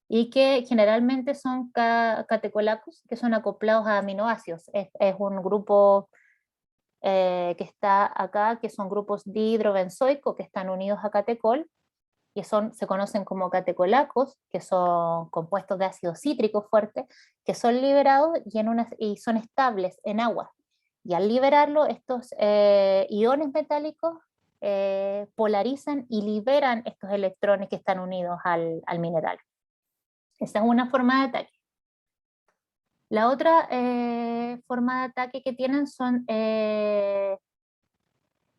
Speaker 1: y que generalmente son catecolacos, que son acoplados a aminoácidos. Es un grupo que está acá, que son grupos dihidrobenzoico que están unidos a catecol, y se conocen como catecolacos, que son compuestos de ácido cítrico fuerte, que son liberados y son estables en agua. Y al liberarlo, estos iones metálicos polarizan y liberan estos electrones que están unidos al mineral. Esa es una forma de ataque. La otra forma de ataque que tienen son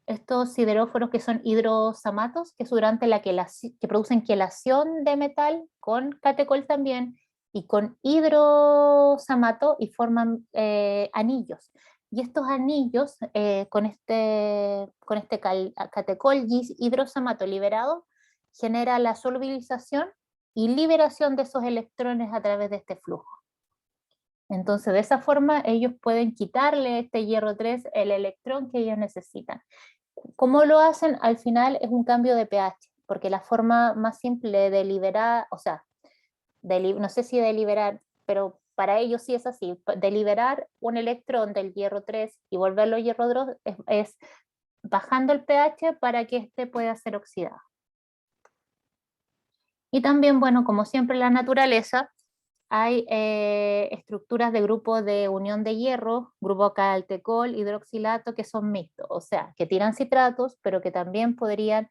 Speaker 1: estos sideróforos que son hidrosamatos, que que producen quelación de metal con catecol también, y con hidrosamato y forman anillos. Y estos anillos, con este catecol hidrosamato liberado, genera la solubilización y liberación de esos electrones a través de este flujo. Entonces, de esa forma, ellos pueden quitarle a este hierro 3 el electrón que ellos necesitan. ¿Cómo lo hacen? Al final es un cambio de pH, porque la forma más simple de liberar, o sea, no sé si de liberar, pero para ellos sí es así, de liberar un electrón del hierro 3 y volverlo hierro 2 es bajando el pH para que éste pueda ser oxidado. Y también, bueno, como siempre en la naturaleza, hay estructuras de grupo de unión de hierro, grupo caltecol, hidroxilato, que son mixtos, o sea, que tiran citratos, pero que también podrían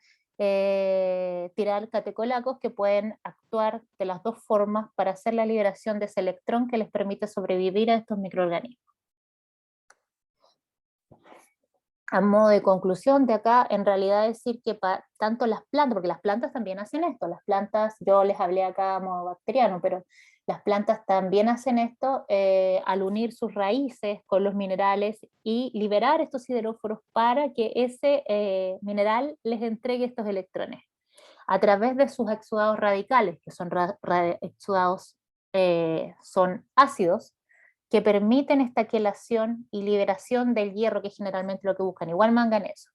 Speaker 1: tirar catecolacos que pueden actuar de las dos formas para hacer la liberación de ese electrón que les permite sobrevivir a estos microorganismos. A modo de conclusión de acá, en realidad decir que tanto las plantas, porque las plantas también hacen esto, las plantas, yo les hablé acá a modo bacteriano, pero las plantas también hacen esto al unir sus raíces con los minerales y liberar estos sideróforos para que ese mineral les entregue estos electrones a través de sus exudados radicales, que son exudados, son ácidos, que permiten esta quelación y liberación del hierro, que es generalmente lo que buscan, igual manganeso.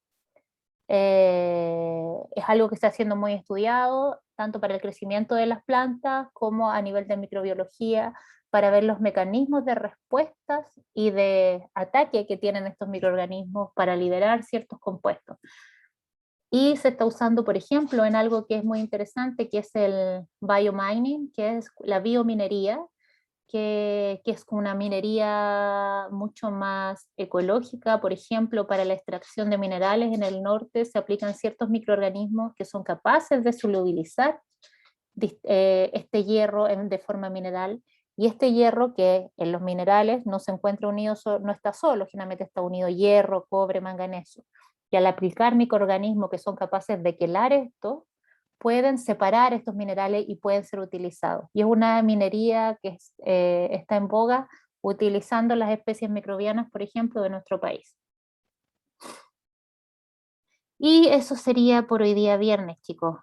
Speaker 1: Es algo que está siendo muy estudiado, tanto para el crecimiento de las plantas como a nivel de microbiología, para ver los mecanismos de respuestas y de ataque que tienen estos microorganismos para liberar ciertos compuestos. Y se está usando, por ejemplo, en algo que es muy interesante, que es el biomining, que es la biominería, que es una minería mucho más ecológica. Por ejemplo, para la extracción de minerales en el norte se aplican ciertos microorganismos que son capaces de solubilizar este hierro de forma mineral, y este hierro que en los minerales no se encuentra unido, no está solo, generalmente está unido hierro, cobre, manganeso, y al aplicar microorganismos que son capaces de quelar esto, pueden separar estos minerales y pueden ser utilizados. Y es una minería que está en boga utilizando las especies microbianas, por ejemplo, de nuestro país. Y eso sería por hoy día viernes, chicos.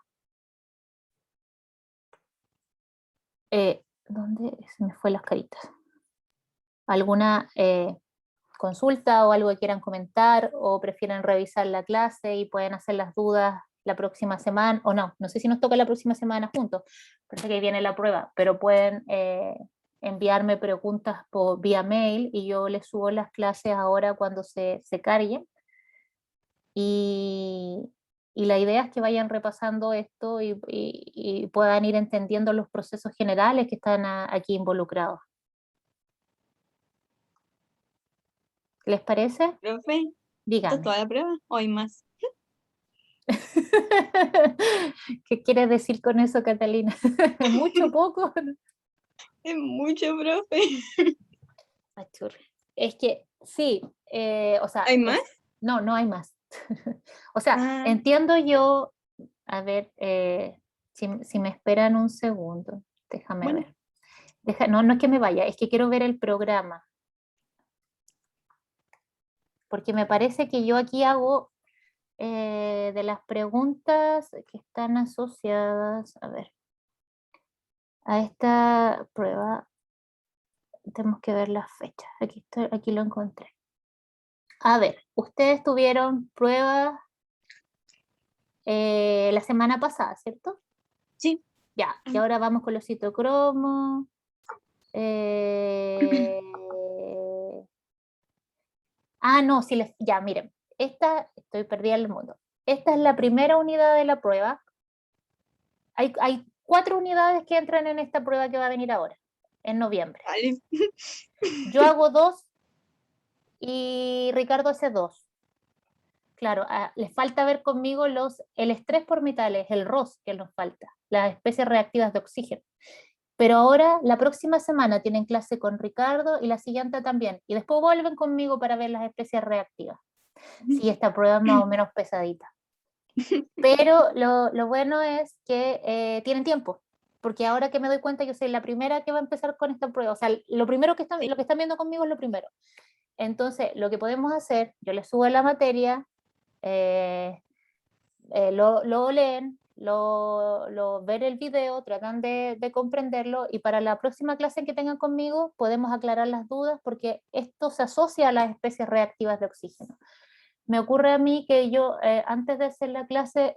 Speaker 1: ¿Dónde se me fue las caritas? ¿Alguna consulta o algo que quieran comentar, o prefieren revisar la clase y pueden hacer las dudas la próxima semana? O no sé si nos toca la próxima semana juntos, parece que viene la prueba, pero pueden enviarme preguntas vía mail y yo les subo las clases ahora cuando se carguen. Y la idea es que vayan repasando esto y puedan ir entendiendo los procesos generales que están aquí involucrados. ¿Les parece?
Speaker 2: Profe, ¿esto es
Speaker 1: Díganme.
Speaker 2: toda la prueba o hay más?
Speaker 1: ¿Qué quieres decir con eso, Catalina? ¿Mucho, poco?
Speaker 2: Es mucho, profe.
Speaker 1: Achurri. Es que sí, o sea,
Speaker 2: ¿Hay más?
Speaker 1: no hay más. O sea,
Speaker 2: Ah,
Speaker 1: entiendo yo, a ver, si me esperan un segundo, déjame
Speaker 2: bueno,
Speaker 1: ver. No es que me vaya, es que quiero ver el programa, porque me parece que yo aquí hago de las preguntas que están asociadas, a ver, a esta prueba, tenemos que ver las fechas. Aquí lo encontré. A ver, ustedes tuvieron pruebas la semana pasada, ¿cierto?
Speaker 2: sí.
Speaker 1: Ya, y ahora vamos con los citocromos. eh, no, ya, miren, estoy perdida en el mundo. Esta es la primera unidad de la prueba. Hay 4 unidades que entran en esta prueba que va a venir ahora, en noviembre.
Speaker 2: Vale.
Speaker 1: Yo hago 2 y Ricardo hace 2. Claro, les falta ver conmigo el estrés por metales, el ROS que nos falta, las especies reactivas de oxígeno. Pero ahora, la próxima semana tienen clase con Ricardo y la siguiente también. Y después vuelven conmigo para ver las especies reactivas. Sí, esta prueba es más o menos pesadita. Pero lo bueno es que tienen tiempo, porque ahora que me doy cuenta, yo soy la primera que va a empezar con esta prueba. O sea, lo que están viendo conmigo es lo primero. Entonces, lo que podemos hacer, yo les subo la materia, lo leen, ver el video, tratan de comprenderlo, y para la próxima clase que tengan conmigo podemos aclarar las dudas, porque esto se asocia a las especies reactivas de oxígeno. Me ocurre a mí que yo antes de hacer la clase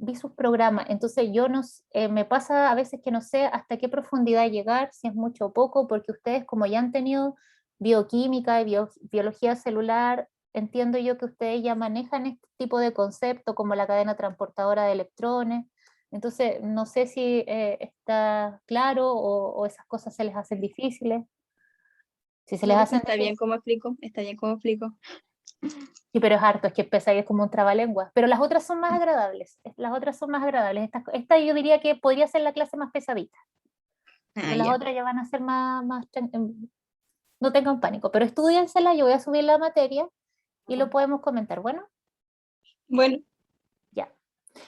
Speaker 1: vi sus programas, entonces yo no, me pasa a veces que no sé hasta qué profundidad llegar, si es mucho o poco, porque ustedes como ya han tenido bioquímica y biología celular, entiendo yo que ustedes ya manejan este tipo de concepto como la cadena transportadora de electrones, entonces no sé si está claro o esas cosas se les hacen difíciles. Si se les
Speaker 2: No,
Speaker 1: hacen
Speaker 2: está bien como explico, está bien como explico.
Speaker 1: Sí, pero es harto, es que pesa y es como un trabalenguas. Pero las otras son más agradables. Las otras son más agradables. Esta yo diría que podría ser la clase más pesadita.
Speaker 2: Ah,
Speaker 1: Pero las
Speaker 2: ya.
Speaker 1: otras ya van a ser no tengan pánico. Pero estudiensela, yo voy a subir la materia y lo podemos comentar. Bueno,
Speaker 2: Bueno,
Speaker 1: ya.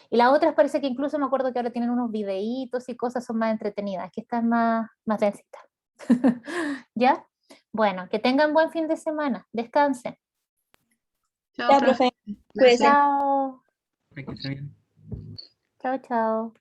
Speaker 1: Y las otras parece que incluso me acuerdo que ahora tienen unos videitos y cosas, son más entretenidas, que están más densitas. ¿Ya? Bueno, que tengan buen fin de semana. Descansen.
Speaker 3: Chao,
Speaker 2: ya,
Speaker 3: profe.
Speaker 2: profe. Cuídese.
Speaker 1: Chao.
Speaker 3: Que esté bien.
Speaker 1: Chao, chao.